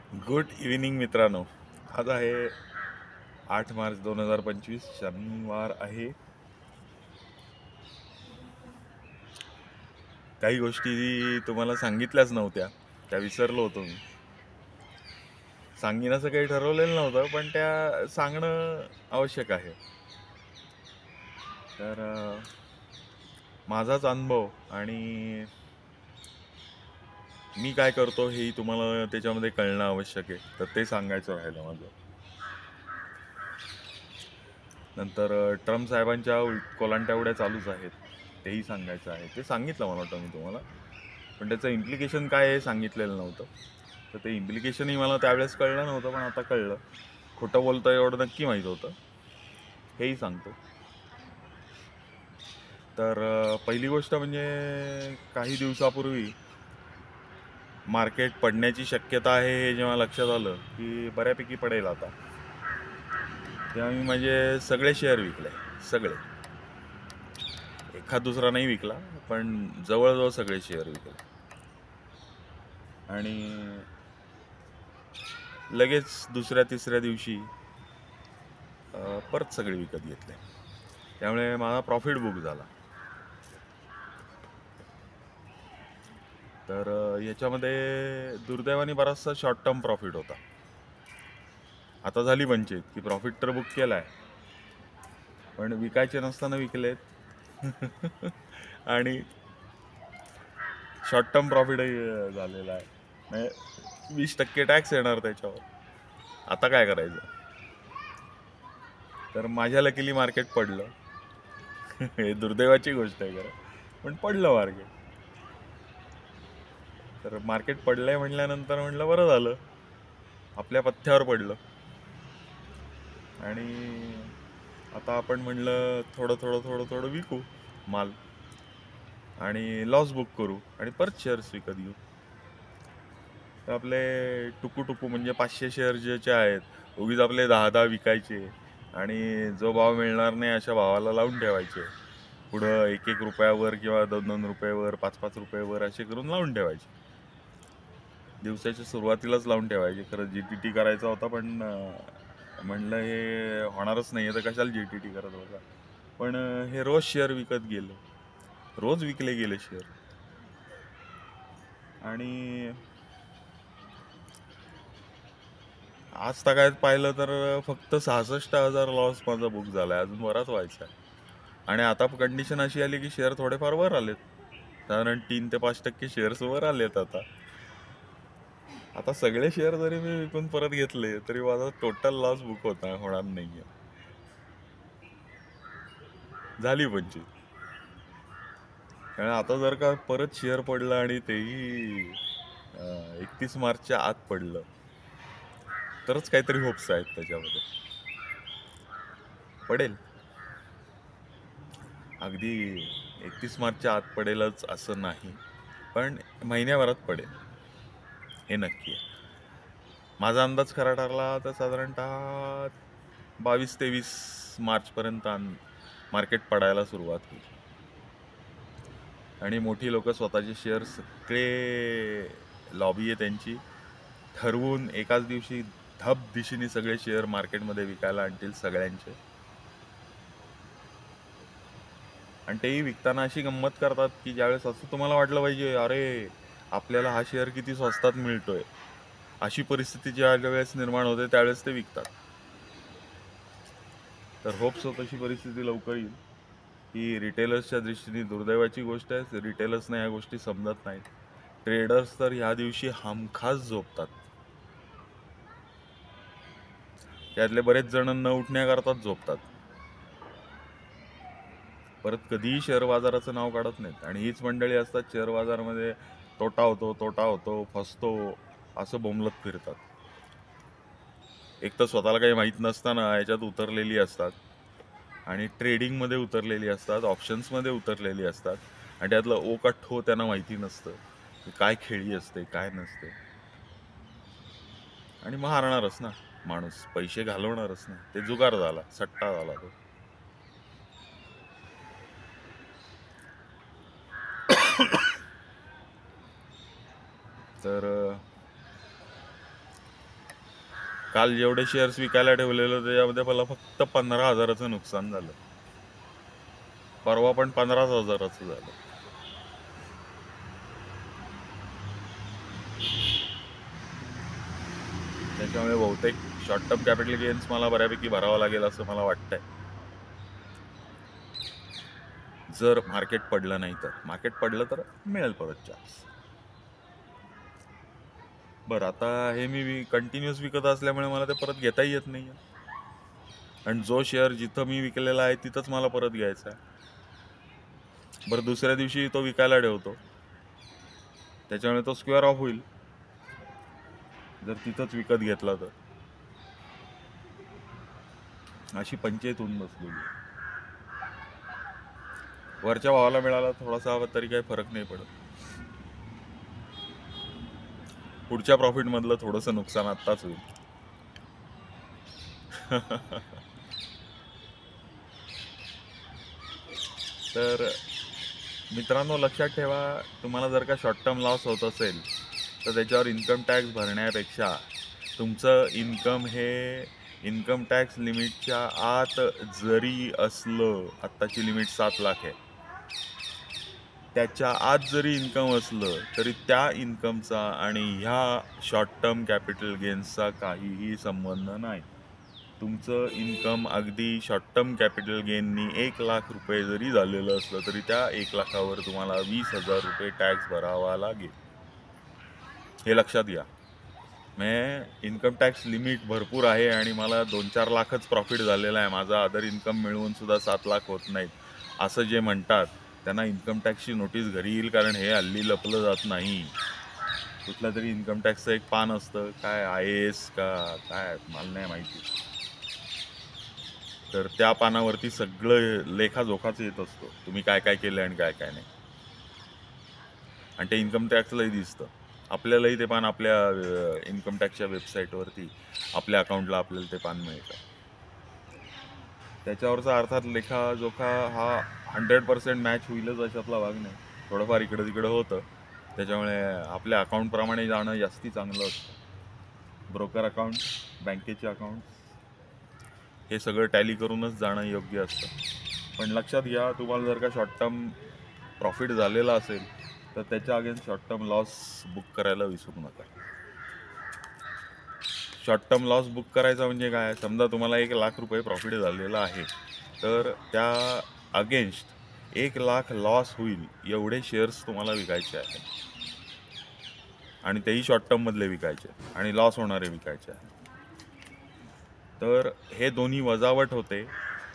Good evening मित्रांनो. आज आहे 8 मार्च 2025, शनिवार आहे. काही गोष्टी तुम्हाला सांगितल्याच नव्हत्या, त्या विसरलो होतो मी. सांगीन असं काही ठरवलेलं नव्हतं, पण त्या सांगणं आवश्यक आहे. तर माझाच अनुभव आणि मी काय करतो हेही तुम्हाला त्याच्यामध्ये कळणं आवश्यक आहे, तर ते सांगायचं राहिलं माझं. नंतर ट्रम्प साहेबांच्या कोलांट्या उड्या चालूच आहेत, तेही सांगायचं आहे. ते सांगितलं मला वाटतं मी तुम्हाला, पण त्याचं इम्प्लिकेशन काय आहे सांगितलेलं नव्हतं. तर ते इम्प्लिकेशनही मला त्यावेळेस कळलं नव्हतं, पण आता कळलं. खोटं बोलतं एवढं नक्की माहीत होतं, हेही सांगतो. तर पहिली गोष्ट म्हणजे काही दिवसापूर्वी मार्केट पडण्याची शक्यता आहे हे जेव्हा लक्षात आलं की बऱ्यापैकी पडेल आता, तेव्हा मी म्हणजे सगळे शेअर विकले. सगळे, एखाद दुसरा नाही विकला, पण जवळजवळ सगळे शेअर विकले आणि लगेच दुसऱ्या तिसऱ्या दिवशी परत सगळे विकत घेतले. त्यामुळे माझा प्रॉफिट बुक झाला. तर याच्यामध्ये दुर्दैवाने बराचसा शॉर्ट टर्म प्रॉफिट होता. आता झाली पंचायत की प्रॉफिट तर बुक केला आहे, पण विकायचे नसताना विकलेत आणि शॉर्ट टर्म प्रॉफिटही झालेला आहे. म्हणजे 20% टॅक्स येणार त्याच्यावर. आता काय करायचं? तर माझ्या लकीली मार्केट पडलं. हे दुर्दैवाची गोष्ट आहे खरं, पण पडलं मार्केट. तर मार्केट पडलंय म्हटल्यानंतर म्हटलं बरं झालं, आपल्या पथ्यावर पडलं. आणि आता आपण म्हणलं थोडं थोडं थोडं थोडं विकू माल आणि लॉस बुक करू आणि परत शेअर्स विकत घेऊ. तर आपले टुकू म्हणजे 500 शेअर ज्याचे आहेत, उगीच आपले 10 विकायचे आणि जो भाव मिळणार नाही अशा भावाला लावून ठेवायचे. पुढं 1 रुपयावर किंवा 2 रुपयावर, 5 रुपयावर असे करून लावून ठेवायचे. दिवसाच्या सुरुवातीलाच लावून ठेवायचे. खरं जीटीटी करायचा होता, पण म्हणलं हे होणारच नाही तर कशाला जीटीटी करत होता. पण हे रोज शेअर विकत गेले, रोज विकले गेले शेअर. आणि आज काय पाहिलं तर फक्त 66,000 लॉस माझा बुक झालाय. अजून बराच व्हायचा आहे. आणि आता कंडिशन अशी आली की शेअर थोडेफार वर आलेत. साधारण 3 ते 5% शेअर्स वर आलेत आता. आता सगळे शेअर जरी मी विकून परत घेतले तरी माझा टोटल लॉस बुक होणार नाहीये. झाली पंचायत. कारण आता जर का परत शेअर पडलं आणि तेही 31 मार्चच्या आत पडलं तरच काहीतरी होप्स आहेत त्याच्यामध्ये. पडेल, अगदी 31 मार्चच्या आत पडेलच असं नाही, पण महिन्याभरात पडेल हे नक्की आहे. माझा अंदाज खरा ठरला तर साधारणतः 22-23 मार्चपर्यंत मार्केट पडायला सुरुवात होईल. आणि मोठी लोक स्वतःचे शेअर सगळे, लॉबी आहे त्यांची, ठरवून एकाच दिवशी धब दिशेने सगळे शेअर मार्केटमध्ये विकायला आणतील सगळ्यांचे. आणि तेही विकताना अशी गंमत करतात की ज्यावेळेस असं तुम्हाला वाटलं पाहिजे अरे आपल्याला हा शेअर किती स्वस्तात मिळतोय, अशी परिस्थिती ज्या वेळेस निर्माण होते त्यावेळेस ते विकतात. तर होप्स तशी परिस्थिती लवकर येईल. ही रिटेलर्सच्या दृष्टीने दुर्दैवाची गोष्ट आहे. रिटेलर्सना या गोष्टी समजत नाहीत. ट्रेडर्स तर ह्या दिवशी हमखास झोपतात. त्यातले बरेच जण न उठण्याकरताच झोपतात. परत कधीही शेअर बाजाराचं नाव काढत नाहीत. आणि हीच मंडळी असतात शेअर बाजारामध्ये तोटा होतो, फसतो असं बोंबलत फिरतात. एक तर स्वतःला काही माहीत नसताना याच्यात उतरलेली असतात आणि ट्रेडिंगमध्ये उतरलेली असतात, ऑप्शन्समध्ये उतरलेली असतात आणि त्यातलं ओ का ठो त्यांना माहिती नसतं की काय खेळी असते काय नसते. आणि मग हारणारच ना माणूस, पैसे घालवणारच ना. ते जुगार झाला, सट्टा झाला तो. तर काल जेवढे शेअर्स विकायला ठेवलेले त्याच्यामध्ये मला फक्त 15,000चं नुकसान झालं. परवा पण 15,000चं झालं. त्याच्यामुळे बहुतेक शॉर्ट टर्म कॅपिटल गेन्स मला बऱ्यापैकी भरावा लागेल असं मला वाटतंय, जर मार्केट पडलं नाही तर. मार्केट पडलं तर मिळेल परत चान्स. बरं, आता हे मी कंटिन्युअस विकत असल्यामुळे मला ते परत घेताही येत नाही. आणि जो शेअर जिथं मी विकलेला आहे तिथंच मला परत घ्यायचा आहे. बरं, दुसऱ्या दिवशी तो विकायला ठेवतो, त्याच्यामुळे तो स्क्वेअर ऑफ होईल जर तिथंच विकत घेतला तर. अशी पंचायत होऊन बसलेली. वरच्या भावाला मिळाला थोडासा तरी काही फरक नाही पडत. पुढच्या प्रॉफिट मधलं थोडंसं नुकसान आत्ताच होईल. तर मित्रांनो, लक्षात ठेवा, तुम्हाला जर का शॉर्ट टर्म लॉस होत असेल तर त्याच्यावर इन्कम टॅक्स भरण्यापेक्षा तुमचं इन्कम हे इन्कम टॅक्स लिमिटच्या आत जरी असलं, आत्ताची लिमिट 7 लाख आहे, त्याच्या आत जरी इन्कम असलं तरी त्या इन्कमचा आणि ह्या शॉर्ट टर्म कॅपिटल गेन्सचा काहीही संबंध नाही. तुमचं इन्कम अगदी शॉर्ट टर्म कॅपिटल गेननी 1 लाख रुपये जरी झालेलं असलं तरी त्या 1 लाखावर तुम्हाला 20,000 रुपये टॅक्स भरावा लागेल. हे लक्षात घ्या. इन्कम टॅक्स लिमिट भरपूर आहे आणि मला 2-4 लाखच प्रॉफिट झालेला आहे, माझा अदर इन्कम मिळवून सुद्धा 7 लाख होत नाहीत असं जे म्हणतात त्यांना इन्कम टॅक्सची नोटीस घरी येईल, कारण हे हल्ली लपलं जात नाही. कुठलं तरी इन्कम टॅक्सचं एक पान असतं, काय IAS का काय मला नाही माहिती, तर त्या पानावरती सगळं लेखाजोखाच येत असतो, तुम्ही काय काय केलं आणि काय काय नाही. आणि ते इन्कम टॅक्सलाही दिसतं. आपल्यालाही ते पान आपल्या इन्कम टॅक्सच्या वेबसाईटवरती आपल्या अकाउंटला आपल्याला ते पान मिळतं. त्याच्यावरचा अर्थात लेखाजोखा हा 100% मॅच होईलच अशातला भाग नाही, थोडंफार इकडं तिकडं होतं. त्याच्यामुळे आपल्या अकाउंटप्रमाणे जाणं जास्ती चांगलं असतं. ब्रोकर अकाउंट, बँकेचे अकाउंट हे सगळं टॅली करूनच जाणं योग्य असतं. पण लक्षात घ्या, तुम्हाला जर का शॉर्ट टर्म प्रॉफिट झालेला असेल तर त्याच्या against short term loss book करायला विसरू नका. शॉर्ट टर्म लॉस बुक करायचा म्हणजे काय, समजा तुम्हाला 1 लाख रुपये प्रॉफिट झालेला आहे तर त्या अगेन्स्ट 1 लाख लॉस होईल एवढे शेअर्स तुम्हाला विकायचे आहेत, आणि तेही शॉर्ट टर्ममधले विकायचे आणि लॉस होणारे विकायचे आहेत. तर हे दोन्ही वजावट होते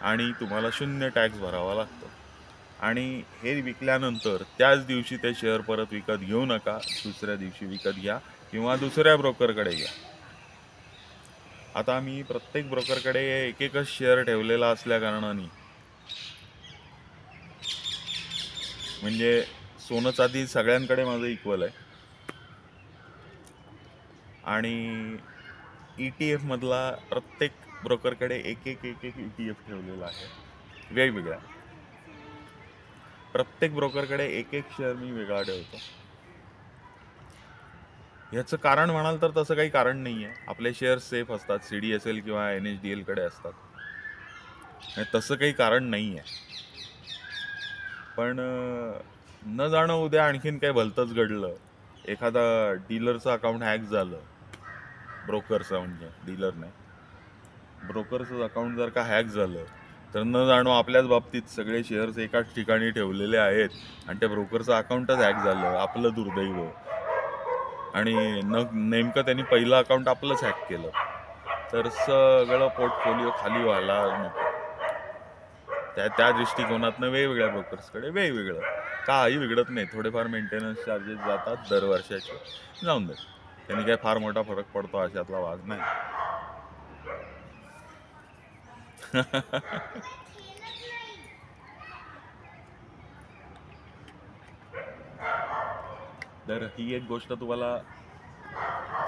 आणि तुम्हाला 0 टॅक्स भरावा लागतो. आणि हे विकल्यानंतर त्याच दिवशी ते शेअर परत विकत घेऊ नका, दुसऱ्या दिवशी विकत घ्या किंवा दुसऱ्या ब्रोकरकडे घ्या. आता मी प्रत्येक ब्रोकरकडे एक एकच शेअर ठेवलेला असल्या कारणाने, म्हणजे सोनं चांदी सगळ्यांकडे माझं इक्वल आहे, आणि ETF मधला प्रत्येक ब्रोकरकडे एक एक ETF ठेवलेला आहे वेगवेगळ्या. प्रत्येक ब्रोकरकडे एक एक शेअर मी वेगळा ठेवतो. ह्याचं कारण म्हणाल तर तसं काही कारण नाही आहे. आपले शेअर सेफ असतात, CDSL किंवा NSDL कडे असतात, तसं काही कारण नाही आहे. पण न जाणं उद्या आणखीन काही भलतंच घडलं, एखादा डीलरचं अकाउंट हॅक झालं, ब्रोकरचं म्हणजे डीलर नाही, ब्रोकरचं अकाउंट जर का हॅक झालं तर न जाणो आपल्याच बाबतीत सगळे शेअर्स एकाच ठिकाणी ठेवलेले आहेत आणि त्या ब्रोकरचं अकाउंटच हॅक झालं, आपलं दुर्दैव, आणि नेमकं त्यांनी पहिलं अकाउंट आपलंच हॅक केलं, तर सगळं पोर्टफोलिओ खाली व्हायला नको. त्या दृष्टिकोनातनं वेगवेगळ्या ब्रोकर्सकडे वेगवेगळं, काही बिघडत नाही. थोडेफार मेंटेनन्स चार्जेस जातात दरवर्षाचे, जाऊन दे, त्यांनी काय फार मोठा फरक पडतो अशातला भाग नाही. तर ही एक गोष्ट तुम्हाला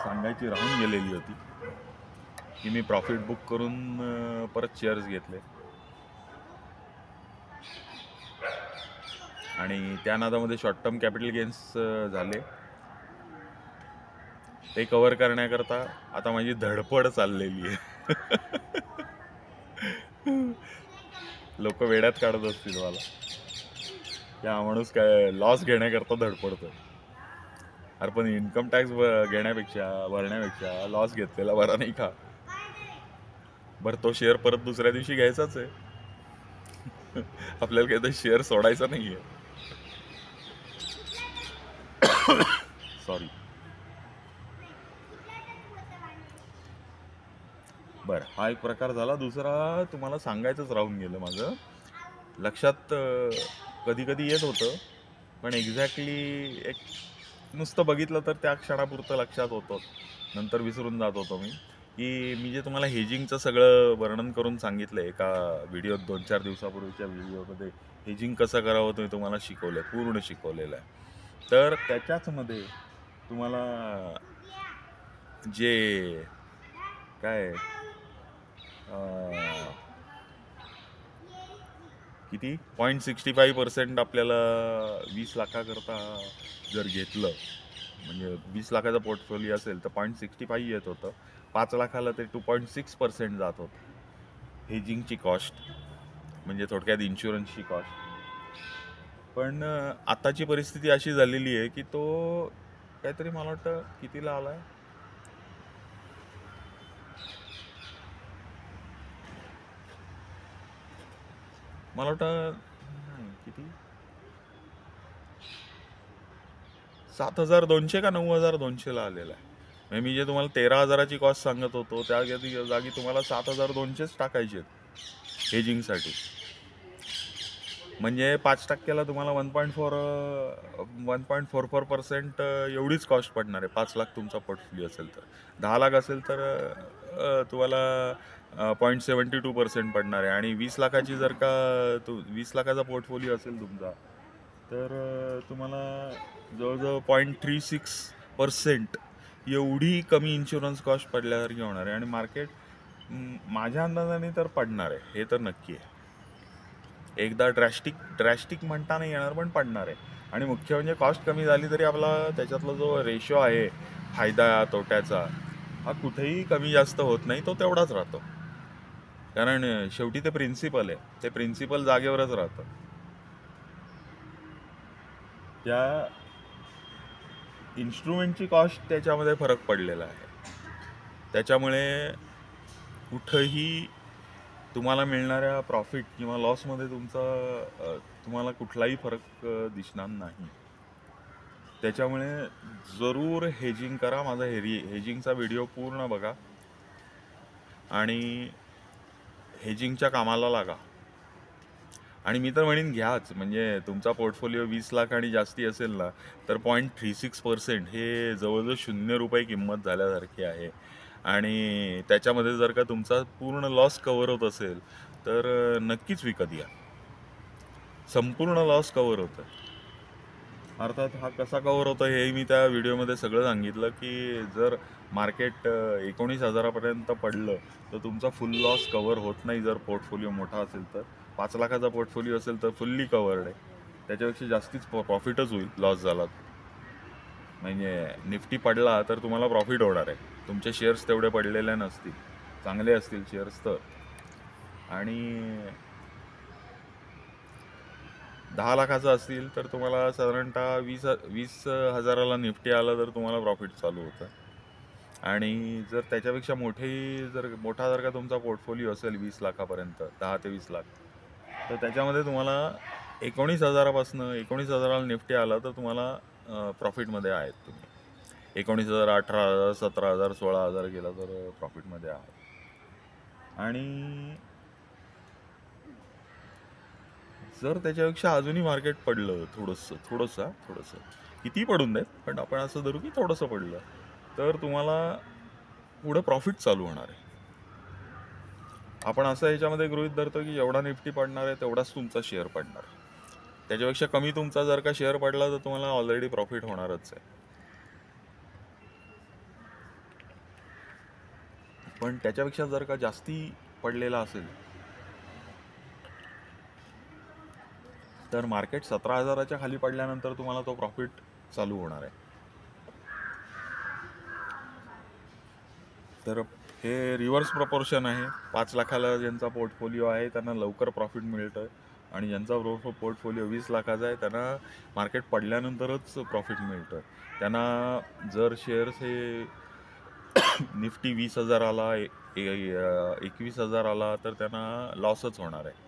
सांगायची राहून गेलेली होती की मी प्रॉफिट बुक करून परत शेअर्स घेतले आणि त्या नादामध्ये शॉर्ट टर्म कॅपिटल गेन्स झाले. ते कव्हर करण्याकरता आता माझी धडपड चाललेली आहे. लोक वेड्यात काढत असतील मला, या माणूस काय लॉस घेण्याकरता धडपडतोय. अरे पण इन्कम टॅक्स भरण्यापेक्षा लॉस घेतलेला बरा नाही का? बरं तो शेअर परत दुसऱ्या दिवशी घ्यायचाच आहे. आपल्याला काही तर शेअर सोडायचा नाहीये. सॉरी. बरं, हा एक प्रकार झाला. दुसरा तुम्हाला सांगायचंच राहून गेलं माझं लक्षात. कधी कधी येत होतं, पण एक्झॅक्टली एक नुसतं बघितलं तर त्या क्षणापुरतं लक्षात होतं, नंतर विसरून जात होतो मी जे तुम्हाला हेजिंगचं सगळं वर्णन करून सांगितलं आहे एका व्हिडिओत, 2-4 दिवसापूर्वीच्या व्हिडिओमध्ये हेजिंग कसं करावं ते तुम्हाला शिकवलं आहे, पूर्ण शिकवलेलं आहे. तर त्याच्याच मध्ये तुम्हाला जे काय किती 0.65% आपल्याला 20 लाखाकरता जर घेतलं, म्हणजे 20 लाखाचा पोर्टफोलिओ असेल तर 0.65 येत होतं. 5 लाखाला ते 2.6% जात होतं हेजिंगची कॉस्ट, म्हणजे थोडक्यात इन्शुरन्सची कॉस्ट. पण आताची परिस्थिती अशी झालेली आहे की तो काहीतरी मला वाटतं कितीला आलाय, मला वाटतं किती 7,200 का 9,200ला आलेला आहे. म्हणजे मी जे तुम्हाला 13,000ची कॉस्ट सांगत होतो त्या जागी तुम्हाला 7,200च टाकायचे हेजिंगसाठी. म्हणजे 5%ला तुम्हाला 1.44% एवढीच कॉस्ट पडणार आहे. 5 लाख तुमचा पोर्टफोलिओ असेल तर. 10 लाख असेल तर तुम्हाला 0.72% पडणार आहे. आणि 20 लाखाची जर का 20 लाखाचा पोर्टफोलिओ असेल तुमचा, तर तुम्हाला जवळजवळ 0.36% एवढी कमी इन्शुरन्स कॉस्ट पडल्यासारखी होणार आहे. आणि मार्केट माझ्या अंदाजाने तर पडणार आहे, हे तर नक्की आहे. एकदा ड्रॅस्टिक म्हणता नाही येणार, पण पडणार आहे. आणि मुख्य म्हणजे कॉस्ट कमी झाली तरी आपला त्याच्यातला जो रेशो आहे फायदा तोट्याचा, हा कुठेही कमी जास्त होत नाही, तो तेवढाच राहतो. कारण शेवटी ते प्रिन्सिपल आहे, ते प्रिन्सिपल जागेवरच राहतं. त्या इन्स्ट्रुमेंटची कॉस्ट त्याच्यामध्ये फरक पडलेला आहे. त्याच्यामुळे कुठंही तुम्हाला मिळणाऱ्या प्रॉफिट किंवा लॉसमध्ये तुम्हाला कुठलाही फरक दिसणार नाही. त्याच्यामुळे जरूर हेजिंग करा. माझा हेजिंगचा व्हिडिओ पूर्ण बघा आणि हेजिंगच्या कामाला लागा. आणि मी तर म्हणेन घ्याच. म्हणजे तुमचा पोर्टफोलिओ 20 लाख आणि जास्ती असेल ना, तर 0.36% हे जवळजवळ ₹0 किंमत झाल्यासारखी आहे. आणि त्याच्यामध्ये जर का तुमचा पूर्ण लॉस कव्हर होत असेल तर नक्कीच विकत घ्या. संपूर्ण लॉस कव्हर होतं. अर्थात हा कसा कव्हर होतो हे मी त्या व्हिडिओमध्ये सगळं सांगितलं, की जर मार्केट 19,000पर्यंत पडलं तर तुमचा फुल लॉस कव्हर होत नाही. जर पोर्टफोलिओ मोठा असेल तर 5 लाखाचा पोर्टफोलिओ असेल तर फुल्ली कव्हर्ड आहे. त्याच्यापेक्षा जास्तीच प्रॉफिटच होईल लॉस झाला. म्हणजे निफ्टी पडला तर तुम्हाला प्रॉफिट होणार आहे. तुमचे शेअर्स तेवढे पडलेले नसतील, चांगले असतील शेअर्स तर. आणि 10 लाखाचं असतील तर तुम्हाला साधारणतः 20,000ला निफ्टी आलं तर तुम्हाला प्रॉफिट चालू होतं. आणि जर त्याच्यापेक्षा मोठा जर का तुमचा पोर्टफोलिओ असेल 20 लाखापर्यंत, 10 ते 20 लाख, तर त्याच्यामध्ये तुम्हाला 19,000पासनं 19,000ला निफ्टी आला तर तुम्हाला प्रॉफिटमध्ये आहेत तुम्ही. 19,000, 18,000, 17,000, 16,000 गेला तर प्रॉफिटमध्ये आहात. आणि जर त्याच्यापेक्षा अजूनही मार्केट पडलं थोडंसं किती पडून देत, पण आपण असं धरू की थोडंसं पडलं, तर तुम्हाला पुढे प्रॉफिट चालू होणार आहे. आपण असं ह्याच्यामध्ये गृहीत धरतो की एवढा निफ्टी पडणार आहे तेवढाच तुमचा शेअर पडणार. त्याच्यापेक्षा कमी तुमचा जर का शेअर पडला तर तुम्हाला ऑलरेडी प्रॉफिट होणारच आहे. पण त्याच्यापेक्षा जर का जास्ती पडलेला असेल तर मार्केट 17,000च्या खाली पडल्यानंतर तुम्हाला तो प्रॉफिट चालू होणार आहे. तर हे रिव्हर्स प्रपोर्शन आहे. 5 लाखाला ज्यांचा पोर्टफोलिओ आहे त्यांना लवकर प्रॉफिट मिळतं आणि ज्यांचा पोर्टफोलिओ 20 लाखाचा आहे त्यांना मार्केट पडल्यानंतरच प्रॉफिट मिळतं. त्यांना जर शेअर्स हे निफ्टी 20,000 आला, 21,000 आला तर त्यांना लॉसच होणार आहे.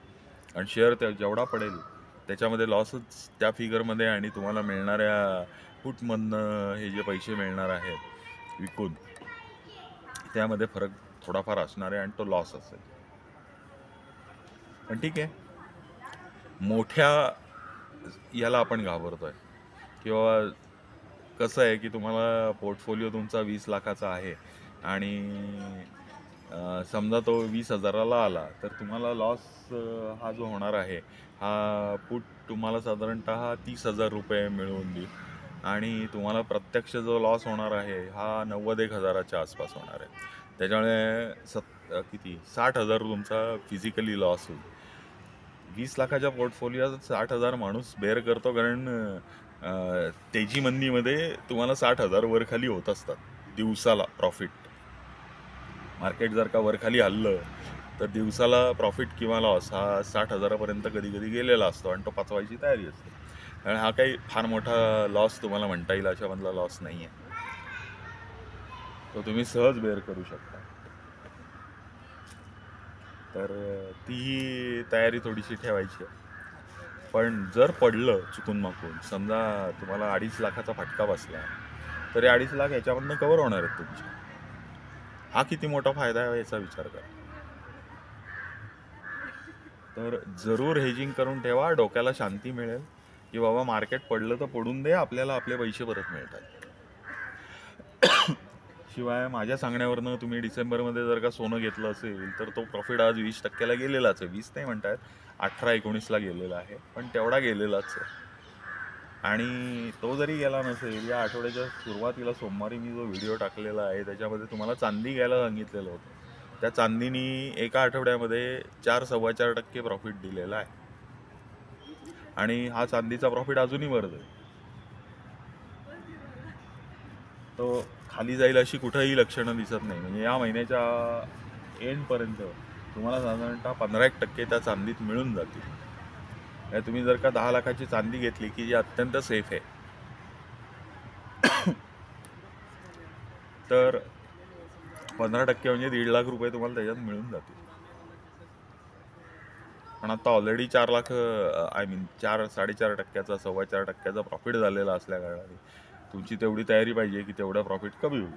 आणि शेअर जेवढा पडेल त्याच्यामध्ये लॉसच त्या फिगरमध्ये आणि तुम्हाला मिळणाऱ्या पुटमधनं हे जे पैसे मिळणार आहेत विकून त्यामध्ये फरक थोडाफार असणार आहे आणि तो लॉस असेल. पण ठीक आहे, मोठ्या याला आपण घाबरतोय किंवा कसं आहे की तुम्हाला पोर्टफोलिओ तुमचा 20 लाखाचा आहे आणि समजा तो 20,000ला आला तर तुम्हाला लॉस हा जो होणार आहे हा पुट तुम्हाला साधारणतः 30,000 रुपये मिळवून देईल आणि तुम्हाला प्रत्यक्ष जो लॉस होणार आहे हा 90,000च्या आसपास होणार आहे. त्याच्यामुळे किती 60,000 तुमचा फिजिकली लॉस होईल. 20 लाखाच्या पोर्टफोलिओत 60,000 माणूस बेअर करतो कारण तेजी मंदीमध्ये तुम्हाला 60,000 वरखाली होत असतात दिवसाला प्रॉफिट. मार्केट जर का वरखाली हललं तर दिवसाला प्रॉफिट किंवा लॉस हा 60,000पर्यंत कधी कधी गेलेला असतो आणि तो पचवायची तयारी असते. कारण हा काही फार मोठा लॉस तुम्हाला म्हणता येईल अशामधला लॉस नाही आहे, तो तुम्ही सहज बेअर करू शकता. तर ती तयारी थोडीशी ठेवायची आहे. पण जर पडलं चुकून माकून समजा तुम्हाला 2.5 लाखाचा फटका बसला तरी 2.5 लाख याच्यामधनं कव्हर होणार आहेत तुमचे. हा किती मोठा फायदा आहे याचा विचार करा. तर जरूर हेजिंग करून ठेवा, डोक्याला शांती मिळेल की बाबा मार्केट पडलं तर पडून दे, आपल्याला आपले पैसे परत मिळतात. शिवाय माझ्या सांगण्यावरनं तुम्ही डिसेंबरमध्ये जर का सोनं घेतलं असेल तर तो प्रॉफिट आज 20% गेलेलाच आहे. 20 नाही म्हणतात, 18-19ला गेलेला आहे, पण तेवढा गेलेलाच आहे. आणि तो जरी गेला नसेल, या आठवड्याच्या सुरुवातीला सोमवारी मी जो व्हिडिओ टाकलेला आहे त्याच्यामध्ये तुम्हाला चांदी घ्यायला सांगितलेलं होतं. त्या चांदीनी एका आठवड्यामध्ये 4-4.25% प्रॉफिट दिलेला आहे आणि हा चांदीचा प्रॉफिट अजूनही वर जाईल. तो खाली जाईल अशी कुठंही लक्षणं दिसत नाही. म्हणजे या महिन्याच्या एंडपर्यंत तुम्हाला साधारणतः 15% त्या चांदीत मिळून जातील. तुम्ही जर का 10 लाखाची चांदी घेतली की जी अत्यंत सेफ आहे तर 15% म्हणजे 1.5 लाख रुपये तुम्हाला त्याच्यात मिळून जातील. पण आता ऑलरेडी 4 लाख 4-4.5%, 4.25% प्रॉफिट झालेला असल्या कारणाने तुमची तेवढी तयारी पाहिजे की तेवढा प्रॉफिट कमी होईल.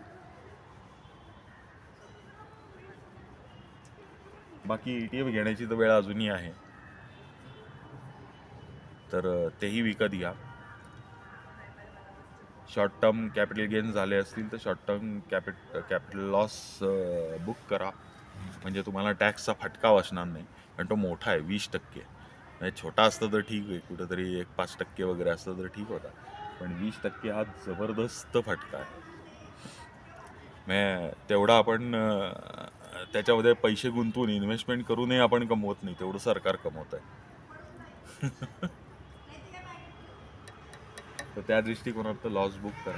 बाकी ETF घेण्याची तर वेळ अजूनही आहे, तर तेही विकत घ्या. शॉर्ट टर्म कॅपिटल गेन झाले असतील तर short term capital loss book करा, म्हणजे तुम्हाला टॅक्सचा फटका बसणार नाही. आणि तो मोठा आहे 20%. म्हणजे छोटा असतं तर ठीक आहे, कुठंतरी 1-5% वगैरे असतं तर ठीक होता, पण 20% हा जबरदस्त फटका आहे. म्हणजे तेवढा आपण त्याच्यामध्ये पैसे गुंतवून इन्व्हेस्टमेंट करूनही आपण कमवत नाही तेवढं सरकार कमवत आहे. तर त्या दृष्टिकोनात लॉस बुक करा.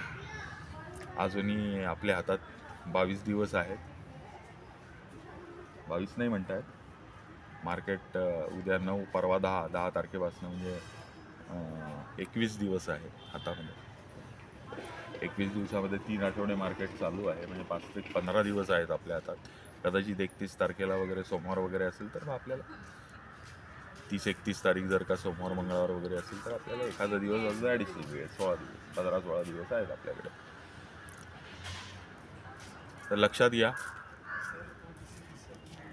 अजूनही आपल्या हातात 22 दिवस आहेत. 22 नाही म्हणतायत, मार्केट उद्या 9, परवा 10 तारखेपासून म्हणजे 21 दिवस आहेत हातामध्ये. 21 दिवसामध्ये 3 आठवडे मार्केट चालू आहे, म्हणजे 5 ते 15 दिवस आहेत आपल्या हातात. कदाचित 31 तारखेला वगैरे सोमवार वगैरे असेल तर आपल्याला 30-31 तारीख जर का सोमवार मंगळवार वगैरे असेल तर आपल्याला एखादा दिवस अजून ॲडिशनल वेळ 15-16 दिवस आहेत आपल्याकडे. तर लक्षात घ्या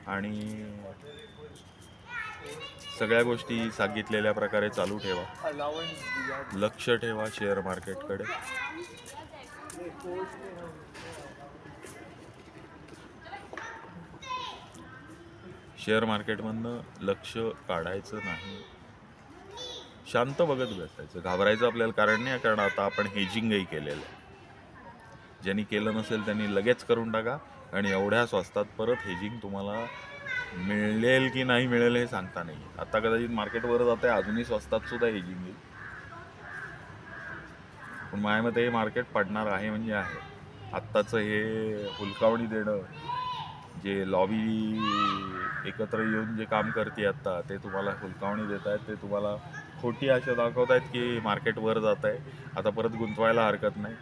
आणि सगळ्या गोष्टी सांगितलेल्या प्रकारे चालू ठेवा. लक्ष ठेवा शेअर मार्केटकडे. शेअर मार्केटमधनं लक्ष काढायचं नाही, शांत बघत बसायचं. घाबरायचं आपल्याला कारण नाही, कारण आता आपण हेजिंगही केलेलं आहे. ज्यांनी केलं नसेल त्यांनी लगेच करून टाका, आणि एवढ्या स्वस्तात परत हेजिंग तुम्हाला मिळेल की नाही मिळेल हे सांगता नाही. आता कदाचित मार्केट वर जात आहे, अजूनही स्वस्तात सुद्धा हेजिंग येईल, पण माझ्या मते हे मार्केट पडणार आहे म्हणजे आहे. आत्ताचं हे हुलकावणी देणं, जे लॉबी एकत्र येऊन जे काम करते आत्ता, ते तुम्हाला हुलकावणी देत आहेत, ते तुम्हाला खोटी आशा दाखवत आहेत की मार्केट वर जात आहे, आता परत गुंतवायला हरकत नाही,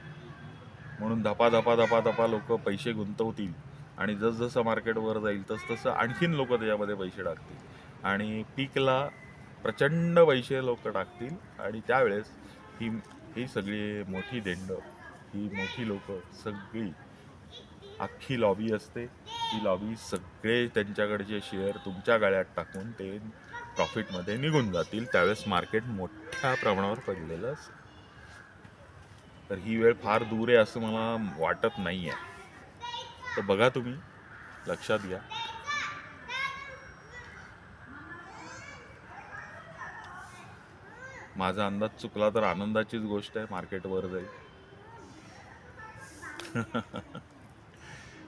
म्हणून धपा धपा धपा धपा लोक पैसे गुंतवतील आणि जसजसं मार्केट वर जाईल तसतसं आणखीन लोक त्याच्यामध्ये पैसे टाकतील आणि पीकला प्रचंड पैसे लोक टाकतील आणि त्यावेळेस ही ही सगळी मोठी देंड, ही मोठी लोक सगळी अख्खी लॉबी असते, ती लॉबी सगळे त्यांच्याकडचे शेअर तुमच्या गळ्यात टाकून ते प्रॉफिटमध्ये निघून जातील. त्यावेळेस मार्केट मोठ्या प्रमाणावर पडलेलं असेल. तर ही वेळ फार दूर आहे असं मला वाटत नाही आहे. तर बघा, तुम्ही लक्षात घ्या. माझा अंदाज चुकला तर आनंदाचीच गोष्ट आहे, मार्केट वर जाईल.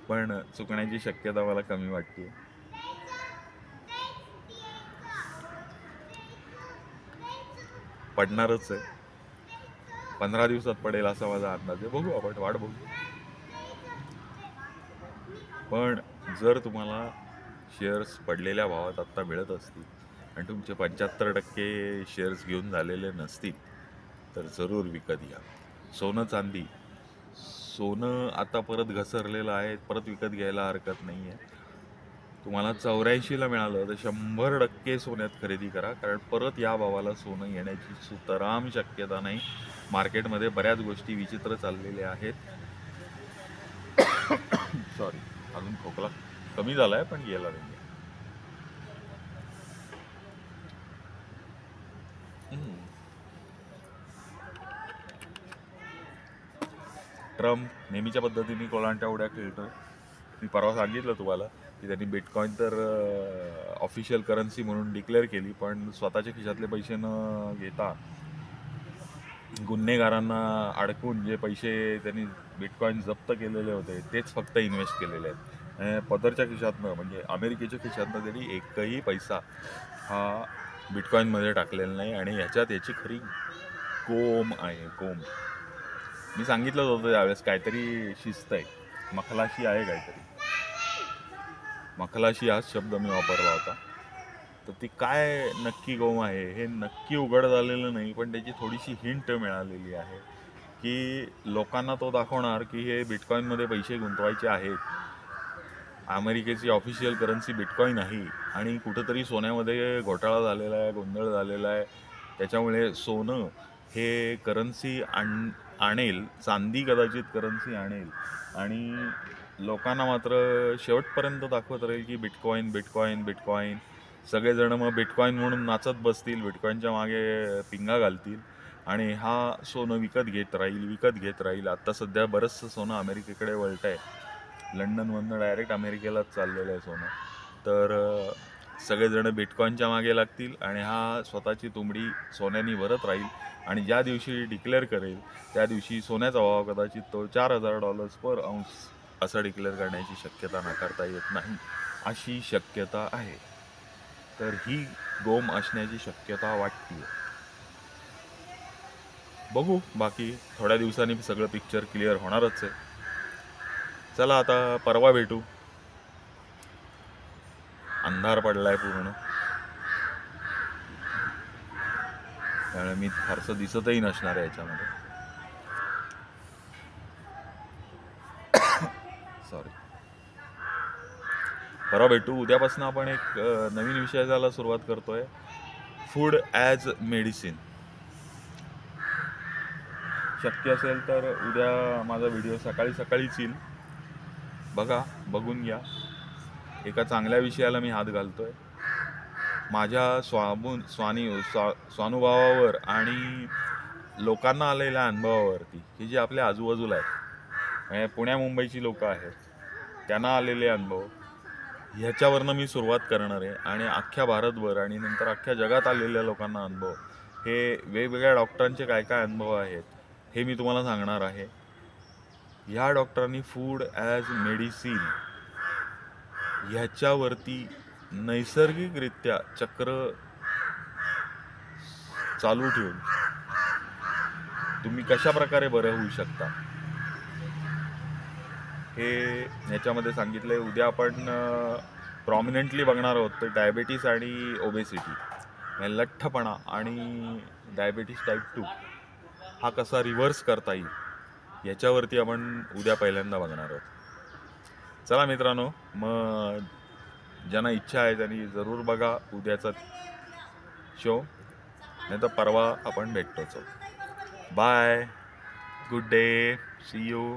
पण चुकण्याची शक्यता मला कमी वाटते. पडणारच आहे, 15 दिवसात पडेल असा माझा अंदाज आहे. बघू, आपण वाट बघू. पण जर तुम्हाला शेअर्स पडलेल्या भावात आत्ता मिळत असतील आणि तुमचे 75% शेअर्स घेऊन झालेले नसतील तर जरूर विकत घ्या. सोनं चांदी, सोनं आता परत घसरलेलं आहे, परत विकत घ्यायला हरकत नाही आहे. तुम्हाला 84ला मिळालं तर 100% सोन्यात खरेदी करा, कारण परत या भावाला सोनं येण्याची सुतराम शक्यता नाही. मार्केटमध्ये बऱ्याच गोष्टी विचित्र चाललेल्या आहेत. सॉरी, अजून खोकला कमी झाला आहे पण गेला नाही. ट्रम्प नेहमीच्या पद्धतीने कोलांट्या उड्या खेळतोय. मी परवा सांगितलं तुम्हाला की त्यांनी बिटकॉइन तर ऑफिशियल करन्सी म्हणून डिक्लेअर केली, पण स्वतःच्या खिशातले पैसे न घेता गुन्हेगारांना अडकून जे पैसे त्यांनी बिटकॉइन जप्त केलेले होते तेच फक्त इन्व्हेस्ट केलेले आहेत. पदरच्या खिशातनं, म्हणजे अमेरिकेच्या खिशातनं त्यांनी एकही पैसा हा बिटकॉइनमध्ये टाकलेला नाही आणि ह्याच्यात याची खरी कोम आहे, कोम. मी सांगितलं होतं त्यावेळेस काहीतरी शिस्त आहे, मखलाशी आहे काहीतरी. मखलाशी हाच शब्द मी वापरला होता. तर ती काय नक्की गोम आहे हे नक्की उघड झालेलं नाही, पण त्याची थोडीशी हिंट मिळालेली आहे की लोकांना तो दाखवणार की हे बिटकॉइनमध्ये पैसे गुंतवायचे आहेत. अमेरिकेची ऑफिशियल करन्सी बिटकॉइन आहे आणि कुठंतरी सोन्यामध्ये घोटाळा झालेला आहे, गोंधळ झालेला आहे. त्याच्यामुळे सोनं हे करन्सी आणेल, चांदी कदाचित करन्सी आणेल आणि लोकांना मात्र शेवटपर्यंत दाखवत राहील की बिटकॉइन बिटकॉइन बिटकॉइन. सगळेजण मग बिटकॉइन म्हणून नाचत बसतील, बिटकॉइनच्या मागे पिंगा घालतील आणि हा सोनं विकत घेत राहील. आत्ता सध्या बरंचसं सोनं अमेरिकेकडे वळत आहे. लंडनमधनं डायरेक्ट अमेरिकेलाच चाललेलं आहे सोनं. तर सगळेजण बिटकॉइनच्या मागे लागतील आणि हा स्वतःची तुंबडी सोन्याने भरत राहील आणि ज्या दिवशी डिक्लेअर करेल त्या दिवशी सोन्याचा भाव कदाचित तो $4,000 पर औंस असं डिक्लेअर करण्याची शक्यता नाकारता येत नाही, अशी शक्यता आहे. तर ही गोम असण्याची शक्यता वाटते. बघू, बाकी थोड्या दिवसांनी सगळं पिक्चर क्लिअर होणारच आहे. चला, आता परवा भेटू. अंधार पडलाय पूर्ण, त्यामुळे मी फारसं दिसतही नसणार आहे याच्यामध्ये. सॉरी. परवा भेटू. उद्यापासून आपण एक नवीन विषयाला सुरुवात करतोय, फूड ॲज मेडिसिन. शक्य असेल तर उद्या माझा व्हिडिओ सकाळीच येईल. बघून घ्या. एका चांगल्या विषयाला मी हात घालतोय. माझ्या स्वानुभवावर आणि लोकांना आलेल्या अनुभवावरती, की जे आपल्या आजूबाजूला आहेत, पुण्या मुंबईची लोक आहेत, त्यांना आलेले अनुभव, ह्याच्यावरनं मी सुरुवात करणार आहे आणि अख्ख्या भारतभर आणि नंतर अख्ख्या जगात आलेल्या लोकांना अनुभव, हे वेगवेगळ्या डॉक्टरांचे काय काय अनुभव आहेत हे मी तुम्हाला सांगणार आहे. ह्या डॉक्टरांनी फूड ॲज मेडिसिन ह्याच्यावरती नैसर्गिकरित्या चक्र चालू ठेवून तुम्ही कशा प्रकारे बरं होऊ शकता हे ह्याच्यामध्ये सांगितलं आहे. उद्या आपण प्रॉमिनंटली बघणार आहोत तर डायबिटीस आणि ओबेसिटी, लठ्ठपणा आणि डायबिटीस टाईप 2 हा कसा रिव्हर्स करता येईल याच्यावरती आपण उद्या पहिल्यांदा बघणार आहोत. चला मित्रांनो, मग ज्यांना इच्छा आहे त्यांनी जरूर बघा उद्याचा शो, नाही तर परवा आपण भेटतोच. Bye, good day, see you.